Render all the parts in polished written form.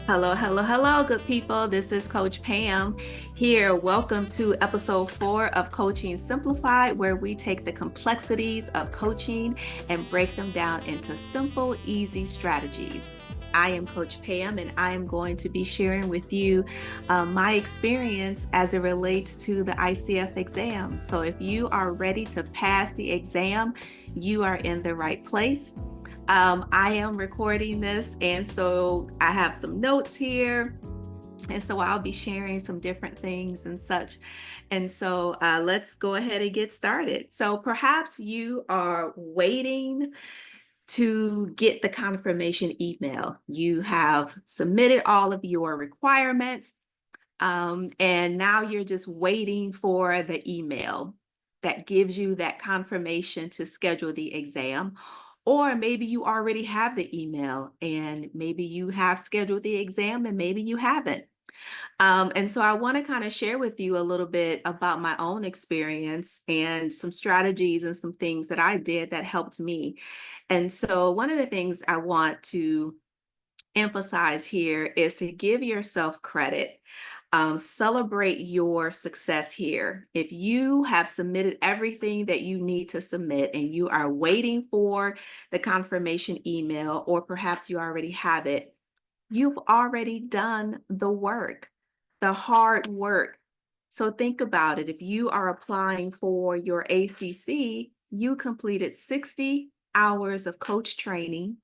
Hello, hello, hello, good people. This is Coach Pam here. Welcome to episode 4 of Coaching Simplified, where we take the complexities of coaching and break them down into simple, easy strategies. I am Coach Pam, and I am going to be sharing with you my experience as it relates to the ICF exam. So if you are ready to pass the exam, you are in the right place. I am recording this, and so I have some notes here. And so I'll be sharing some different things and such. And so let's go ahead and get started. So perhaps you are waiting to get the confirmation email. You have submitted all of your requirements, and now you're just waiting for the email that gives you that confirmation to schedule the exam. Or maybe you already have the email and maybe you have scheduled the exam and maybe you haven't. And so I want to kind of share with you a little bit about my own experience and some strategies and some things that I did that helped me. And so one of the things I want to emphasize here is to give yourself credit. Celebrate your success here. If you have submitted everything that you need to submit and you are waiting for the confirmation email, or perhaps you already have it, you've already done the work, the hard work. So think about it. If you are applying for your ACC, you completed 60 hours of coach training.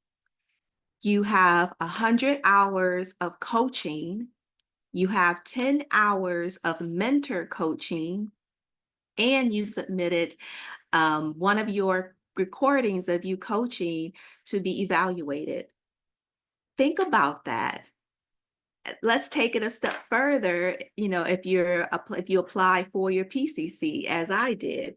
You have 100 hours of coaching. You have 10 hours of mentor coaching, and you submitted one of your recordings of you coaching to be evaluated. Think about that. Let's take it a step further. If you apply for your PCC, as I did,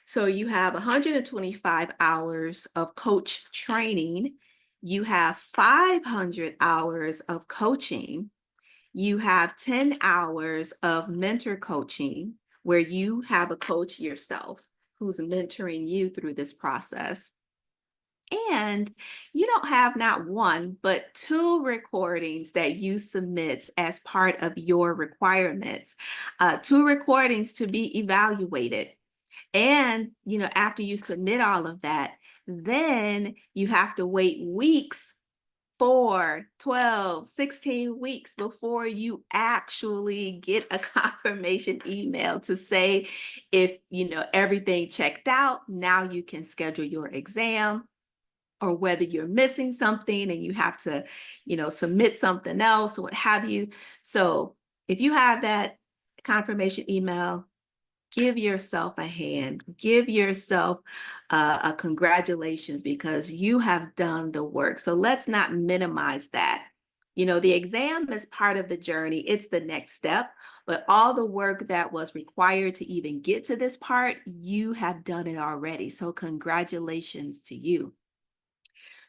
so you have 125 hours of coach training, you have 500 hours of coaching, you have 10 hours of mentor coaching where you have a coach yourself who's mentoring you through this process. And you don't have not one, but two recordings that you submit as part of your requirements, two recordings to be evaluated. And, after you submit all of that, then you have to wait weeks, 4, 12, 16 weeks before you actually get a confirmation email to say if, everything checked out, now you can schedule your exam, or whether you're missing something and you have to, submit something else or what have you. So if you have that confirmation email, give yourself a hand, give yourself a congratulations, because you have done the work. So let's not minimize that. The exam is part of the journey. It's the next step, but all the work that was required to even get to this part, you have done it already. So congratulations to you.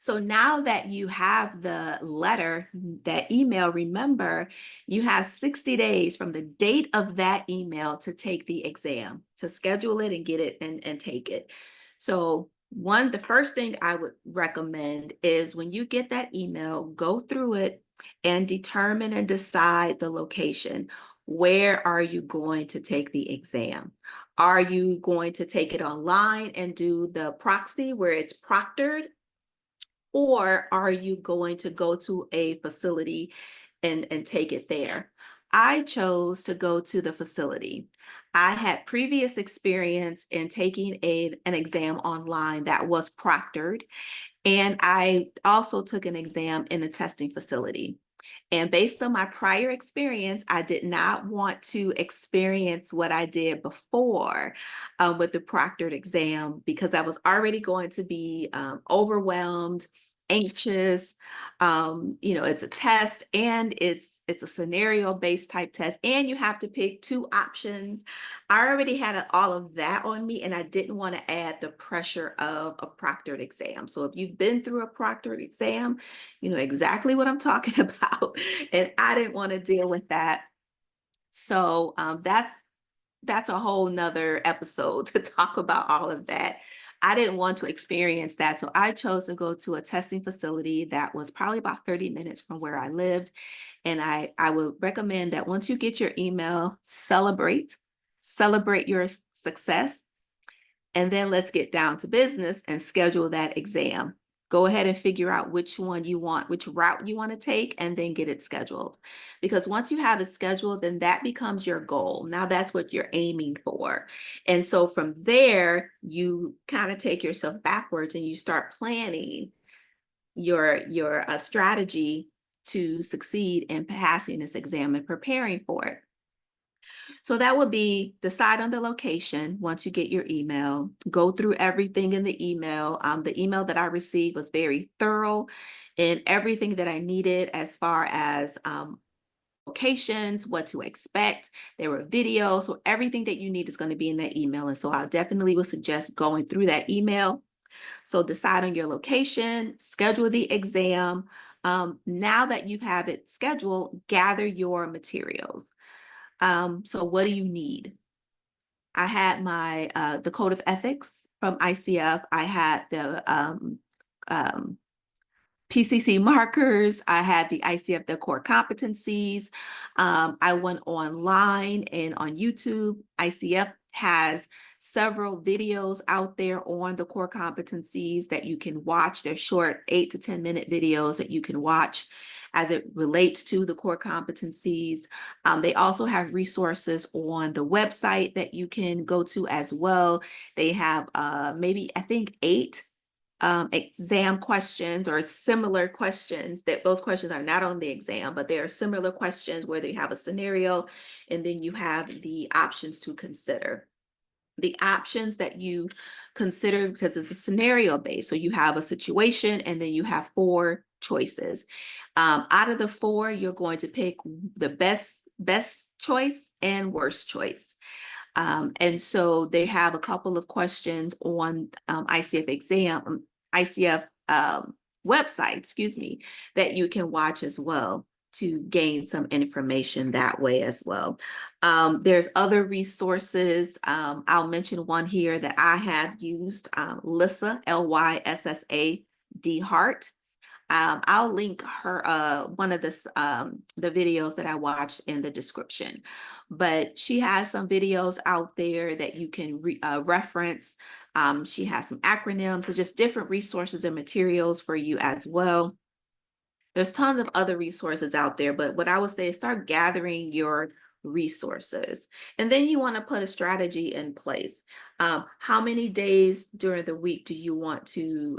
So now that you have the letter, that email, remember, you have 60 days from the date of that email to take the exam, to schedule it and get it and take it. So the first thing I would recommend is when you get that email, go through it and determine and decide the location. Where are you going to take the exam? Are you going to take it online and do the proxy where it's proctored? Or are you going to go to a facility and take it there? I chose to go to the facility. I had previous experience in taking an exam online that was proctored, and I also took an exam in a testing facility. And based on my prior experience, I did not want to experience what I did before with the proctored exam, because I was already going to be overwhelmed, anxious. It's a test, and it's a scenario-based type test, and you have to pick two options. I already had all of that on me, and I didn't want to add the pressure of a proctored exam. So if you've been through a proctored exam, you know exactly what I'm talking about. And I didn't want to deal with that. So that's a whole nother episode to talk about all of that. I didn't want to experience that. So I chose to go to a testing facility that was probably about 30 minutes from where I lived. And I would recommend that once you get your email, celebrate your success. And then let's get down to business and schedule that exam. Go ahead and figure out which one you want, which route you want to take, and then get it scheduled. Because once you have it scheduled, then that becomes your goal. Now that's what you're aiming for. And so from there, you kind of take yourself backwards and you start planning your strategy to succeed in passing this exam and preparing for it. So that would be decide on the location once you get your email, go through everything in the email. The email that I received was very thorough in everything that I needed as far as locations, what to expect. There were videos, so everything that you need is going to be in that email. And so I definitely would suggest going through that email. So decide on your location, schedule the exam. Now that you have it scheduled, gather your materials. So what do you need? I had my the Code of Ethics from ICF. I had the um, PCC markers. I had the ICF, the core competencies. I went online and on YouTube. ICF has several videos out there on the core competencies that you can watch. They're short 8 to 10 minute videos that you can watch as it relates to the core competencies. They also have resources on the website that you can go to as well. They have maybe, I think, 8 exam questions or similar questions. That those questions are not on the exam, but they are similar questions where they have a scenario and then you have the options to consider. The options that you consider, because it's a scenario based, so you have a situation and then you have 4 choices. Out of the 4, you're going to pick the best choice and worst choice. And so they have a couple of questions on ICF website, excuse me, that you can watch as well to gain some information that way as well. There's other resources. I'll mention one here that I have used, Lyssa, Lyssa Hart. I'll link her one of the videos that I watched in the description. But she has some videos out there that you can reference. She has some acronyms, so just different resources and materials for you as well. There's tons of other resources out there, but what I would say is start gathering your resources. And then you want to put a strategy in place. How many days during the week do you want to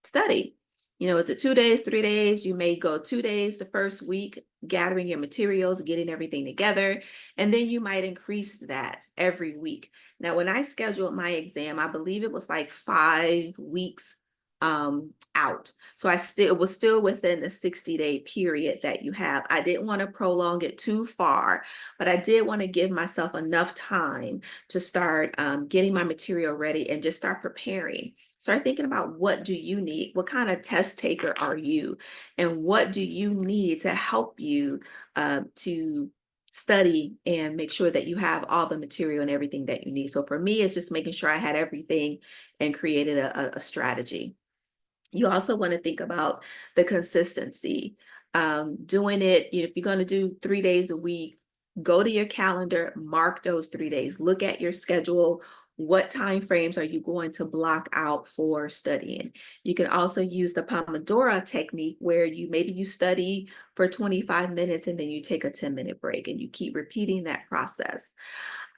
study? You know, is it 2 days, 3 days? You may go 2 days the first week, gathering your materials, getting everything together, and then you might increase that every week. Now, when I scheduled my exam, I believe it was like 5 weeks out. So it was still within the 60-day period that you have. I didn't want to prolong it too far, but I did want to give myself enough time to start getting my material ready and just start preparing. Start thinking about, what do you need? What kind of test taker are you? And what do you need to help you to study and make sure that you have all the material and everything that you need? So for me, it's just making sure I had everything and created a strategy. You also want to think about the consistency. Doing it, if you're going to do 3 days a week, go to your calendar, mark those 3 days, look at your schedule. What time frames are you going to block out for studying? You can also use the Pomodoro technique, where maybe you study for 25 minutes and then you take a 10-minute break and you keep repeating that process.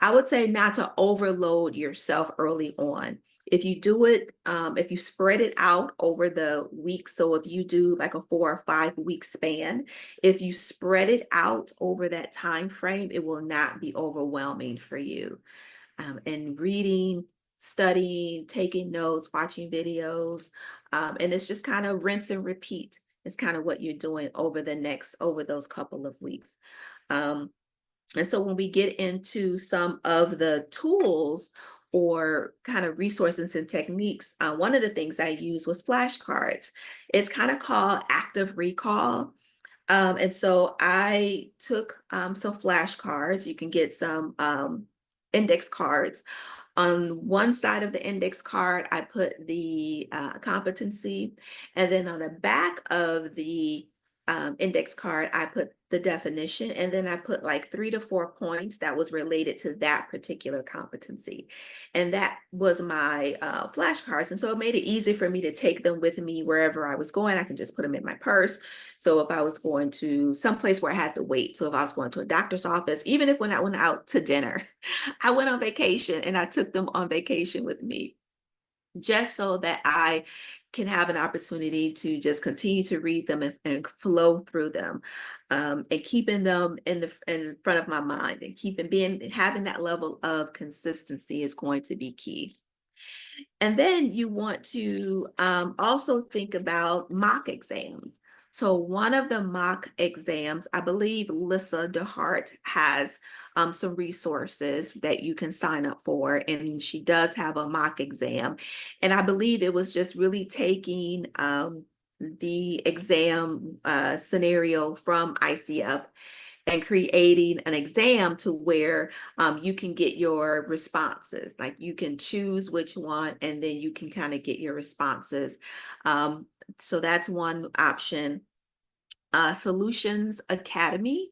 I would say not to overload yourself early on. If you do it, if you spread it out over the week, so if you do like a 4 or 5 week span, if you spread it out over that time frame, it will not be overwhelming for you. And reading, studying, taking notes, watching videos, and it's just kind of rinse and repeat. It's kind of what you're doing over those couple of weeks. And so when we get into some of the tools or kind of resources and techniques, one of the things I used was flashcards. It's kind of called active recall. And so I took some flashcards. You can get some index cards On one side of the index card, I put the competency, and then on the back of the index card, I put the definition, and then I put like 3 to 4 points that was related to that particular competency. And that was my flashcards. And so it made it easy for me to take them with me wherever I was going. I can just put them in my purse. So if I was going to someplace where I had to wait, so if I was going to a doctor's office, even if when I went out to dinner, I went on vacation and I took them on vacation with me, just so that I can have an opportunity to just continue to read them and flow through them, and keeping them in front of my mind, and having that level of consistency is going to be key. And then you want to also think about mock exams. So one of the mock exams, I believe Lisa DeHart has some resources that you can sign up for, and she does have a mock exam. And I believe it was just really taking the exam scenario from ICF and creating an exam to where you can get your responses. Like you can choose which one, and then you can kind of get your responses. So that's one option. Solutions Academy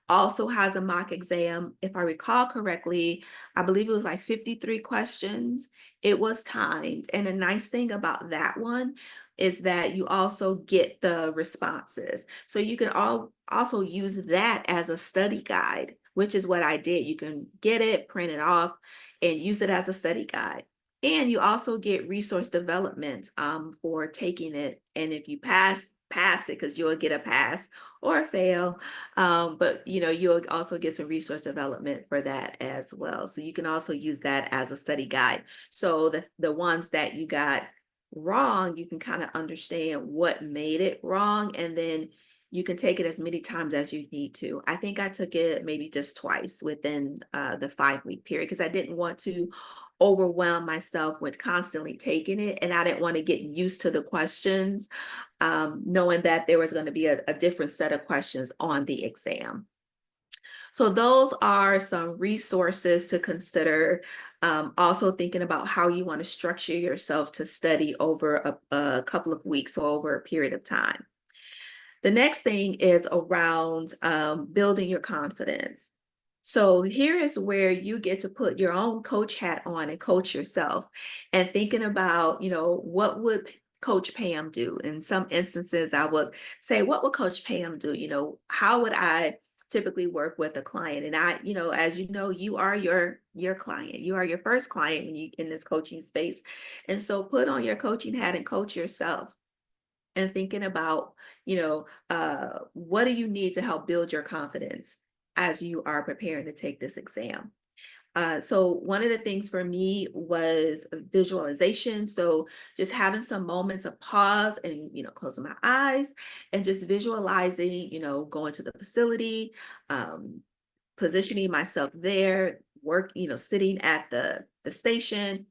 also has a mock exam. If I recall correctly, I believe it was like 53 questions. It was timed. And the nice thing about that one is that you also get the responses. So you can also use that as a study guide, which is what I did. You can get it, print it off, and use it as a study guide. And you also get resource development for taking it. And if you pass it, because you'll get a pass or a fail, but you'll also get some resource development for that as well. So you can also use that as a study guide. So the ones that you got wrong, you can kind of understand what made it wrong, and then you can take it as many times as you need to. I think I took it maybe just twice within the 5-week period, because I didn't want to overwhelm myself with constantly taking it, and I didn't want to get used to the questions, knowing that there was going to be a different set of questions on the exam. So those are some resources to consider. Also thinking about how you want to structure yourself to study over a couple of weeks or over a period of time. The next thing is around building your confidence. So here is where you get to put your own coach hat on and coach yourself, and thinking about, what would Coach Pam do? In some instances, I would say, what would Coach Pam do? How would I typically work with a client? And as you are your client. You are your first client when you in this coaching space. And so put on your coaching hat and coach yourself, and thinking about, what do you need to help build your confidence as you are preparing to take this exam. So one of the things for me was visualization. So just having some moments of pause and, closing my eyes and just visualizing, going to the facility, positioning myself there, sitting at the station,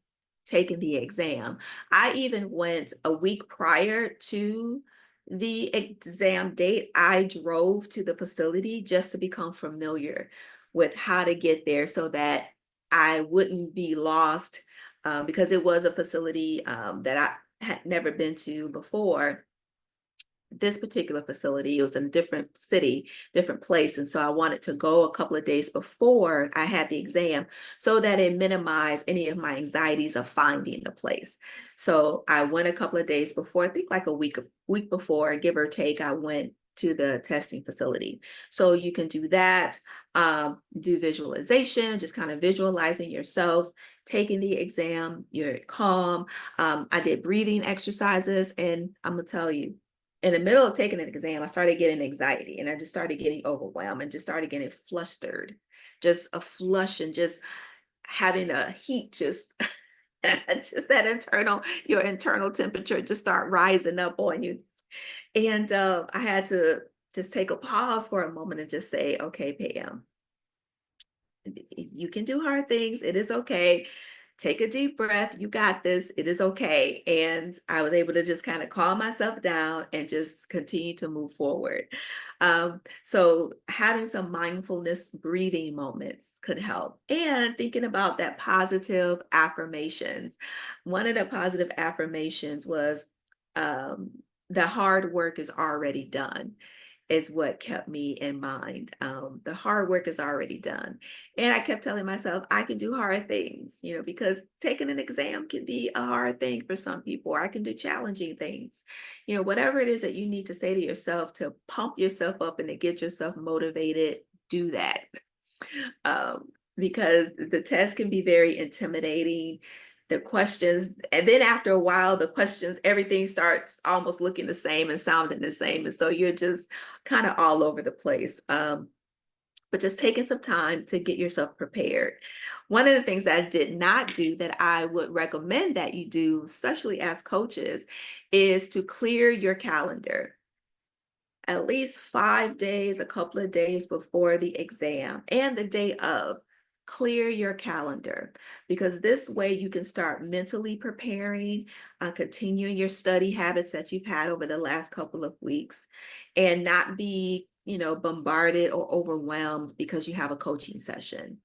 taking the exam. I even went a week prior to the exam date. I drove to the facility just to become familiar with how to get there, so that I wouldn't be lost, because it was a facility that I had never been to before. This particular facility, it was in a different city, different place. And so I wanted to go a couple of days before I had the exam, so that it minimized any of my anxieties of finding the place. So I went a couple of days before, I think like a week before, give or take, I went to the testing facility. So you can do that, do visualization, just kind of visualizing yourself taking the exam, you're calm. I did breathing exercises, and I'm gonna tell you, in the middle of taking an exam, I started getting anxiety, and I just started getting overwhelmed and just started getting flustered, just a flush, and just having a heat, just just your internal temperature just start rising up on you. And I had to just take a pause for a moment and just say, okay, Pam, you can do hard things. It is okay. take a deep breath. You got this. It is okay. And I was able to just kind of calm myself down and just continue to move forward. So having some mindfulness breathing moments could help. And thinking about that positive affirmations. One of the positive affirmations was the hard work is already done, is what kept me in mind. The hard work is already done. And I kept telling myself, I can do hard things, because taking an exam can be a hard thing for some people, or I can do challenging things. Whatever it is that you need to say to yourself to pump yourself up and to get yourself motivated, do that. Because the test can be very intimidating. The questions, and then after a while, the questions, everything starts almost looking the same and sounding the same. And so you're just kind of all over the place. But just taking some time to get yourself prepared. One of the things that I did not do that I would recommend that you do, especially as coaches, is to clear your calendar at least 5 days, a couple of days before the exam and the day of. Clear your calendar, because this way you can start mentally preparing, continuing your study habits that you've had over the last couple of weeks, and not be, bombarded or overwhelmed because you have a coaching session.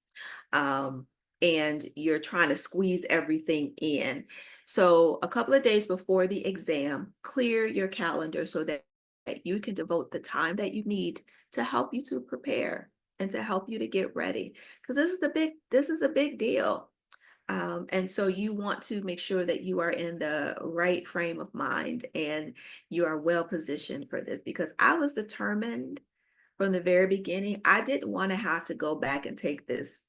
And you're trying to squeeze everything in. So a couple of days before the exam, clear your calendar so that you can devote the time that you need to help you to prepare and to help you to get ready. Because this is a big deal. And so you want to make sure that you are in the right frame of mind and you are well positioned for this, because I was determined from the very beginning. I didn't want to have to go back and take this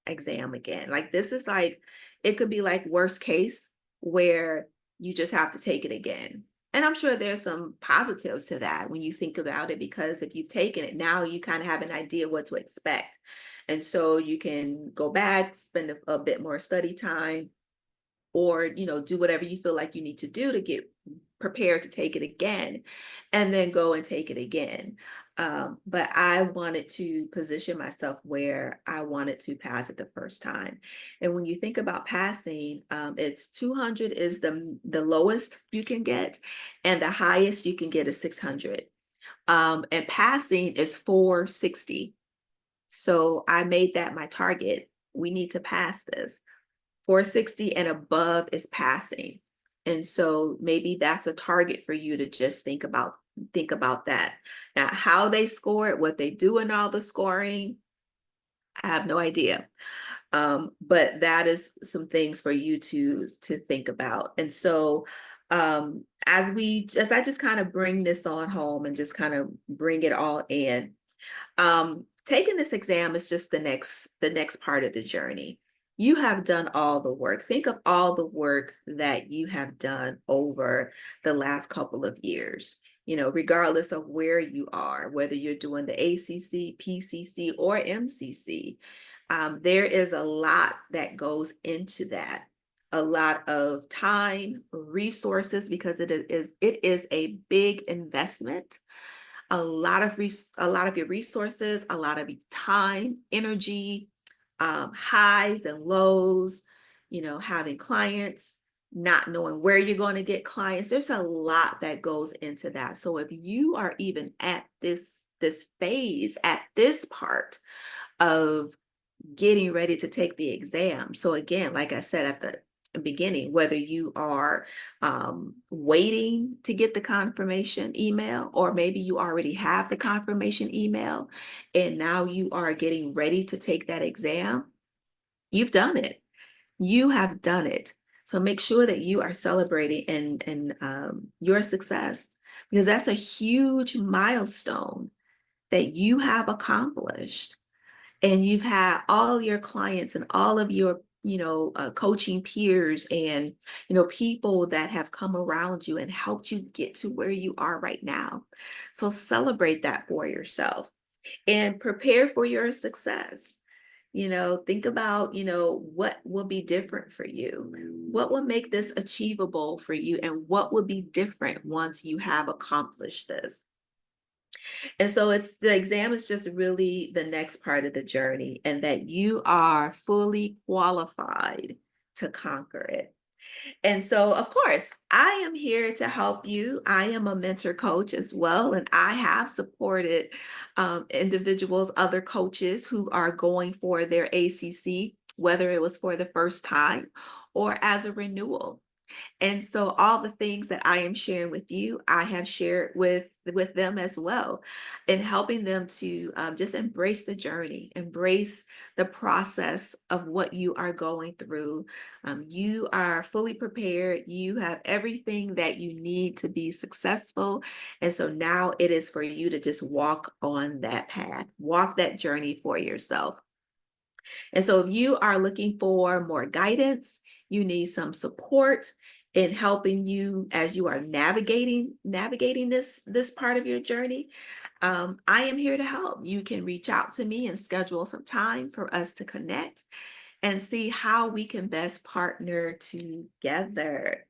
exam again. Like, this is like, it could be like worst case where you just have to take it again. And I'm sure there's some positives to that when you think about it, because if you've taken it, now you kind of have an idea what to expect. And so you can go back, spend a bit more study time, or, do whatever you feel like you need to do to get prepared to take it again, and then go and take it again. But I wanted to position myself where I wanted to pass it the first time. And when you think about passing, it's 200 is the lowest you can get, and the highest you can get is 600. And passing is 460. So I made that my target. We need to pass this. 460 and above is passing. And so maybe that's a target for you to just think about that. Now, how they score it, what they do in all the scoring, I have no idea. But that is some things for you to think about. And so as I just kind of bring this on home and just kind of bring it all in, taking this exam is just the next part of the journey. You have done all the work. Think of all the work that you have done over the last couple of years, regardless of where you are, whether you're doing the ACC, PCC, or MCC. There is a lot that goes into that. A lot of time, resources, because it is a big investment. A lot of your resources, a lot of time, energy, highs and lows, having clients, not knowing where you're going to get clients. There's a lot that goes into that. So if you are even at this phase, at this part of getting ready to take the exam. So again, like I said at the beginning, whether you are waiting to get the confirmation email, or maybe you already have the confirmation email and now you are getting ready to take that exam, you've done it. You have done it. So make sure that you are celebrating and your success, because that's a huge milestone that you have accomplished. And you've had all your clients and all of your coaching peers and people that have come around you and helped you get to where you are right now. So celebrate that for yourself and prepare for your success. Think about what will be different for you, what will make this achievable for you, and what will be different once you have accomplished this. And so the exam is just really the next part of the journey, and that you are fully qualified to conquer it. And so, of course, I am here to help you. I am a mentor coach as well, and I have supported individuals, other coaches who are going for their ACC, whether it was for the first time or as a renewal. And so all the things that I am sharing with you, I have shared with them as well, and helping them to just embrace the journey, embrace the process of what you are going through. You are fully prepared. You have everything that you need to be successful. And so now it is for you to just walk on that path, walk that journey for yourself. And so if you are looking for more guidance, you need some support in helping you as you are navigating this part of your journey. I am here to help. You can reach out to me and schedule some time for us to connect and see how we can best partner together.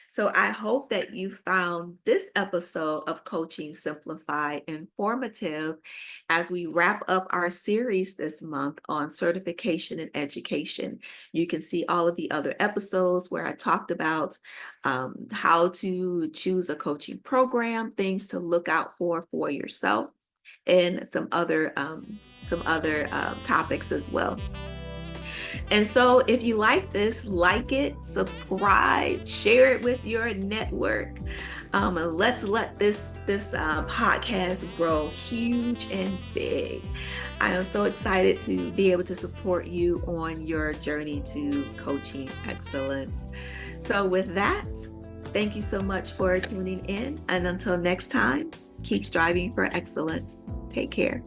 So I hope that you found this episode of Coaching Simplified informative as we wrap up our series this month on certification and education. You can see all of the other episodes where I talked about how to choose a coaching program, things to look out for yourself, and some other topics as well. And so if you like this, like it, subscribe, share it with your network. And let's let this podcast grow huge and big. I am so excited to be able to support you on your journey to coaching excellence. So with that, thank you so much for tuning in. And until next time, keep striving for excellence. Take care.